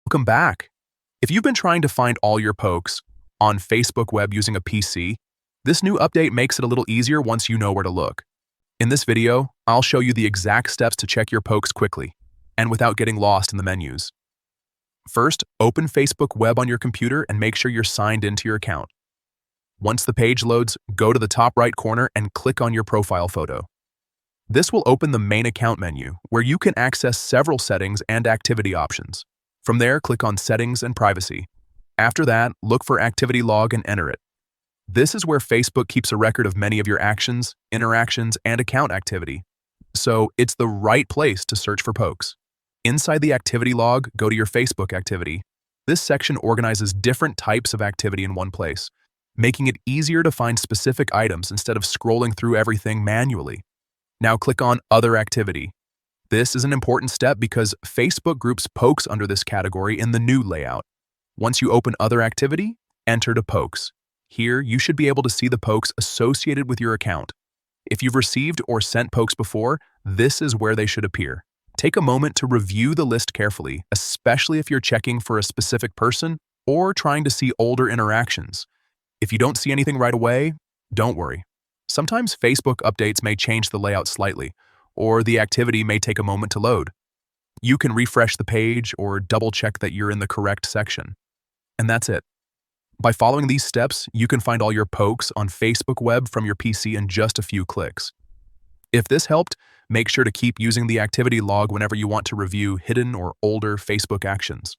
Welcome back. If you've been trying to find all your pokes on Facebook web using a PC, this new update makes it a little easier once you know where to look. In this video, I'll show you the exact steps to check your pokes quickly and without getting lost in the menus. First, open Facebook web on your computer and make sure you're signed into your account. Once the page loads, go to the top right corner and click on your profile photo. This will open the main account menu, where you can access several settings and activity options. From there, click on Settings and Privacy. After that, look for Activity Log and enter it. This is where Facebook keeps a record of many of your actions, interactions, and account activity. So it's the right place to search for pokes. Inside the Activity Log, go to your Facebook activity. This section organizes different types of activity in one place, making it easier to find specific items instead of scrolling through everything manually. Now click on Other Activity. This is an important step because Facebook groups pokes under this category in the new layout. Once you open Other Activity, enter to Pokes. Here, you should be able to see the pokes associated with your account. If you've received or sent pokes before, this is where they should appear. Take a moment to review the list carefully, especially if you're checking for a specific person or trying to see older interactions. If you don't see anything right away, don't worry. Sometimes Facebook updates may change the layout slightly, or the activity may take a moment to load. You can refresh the page or double-check that you're in the correct section. And that's it. By following these steps, you can find all your pokes on Facebook web from your PC in just a few clicks. If this helped, make sure to keep using the activity log whenever you want to review hidden or older Facebook actions.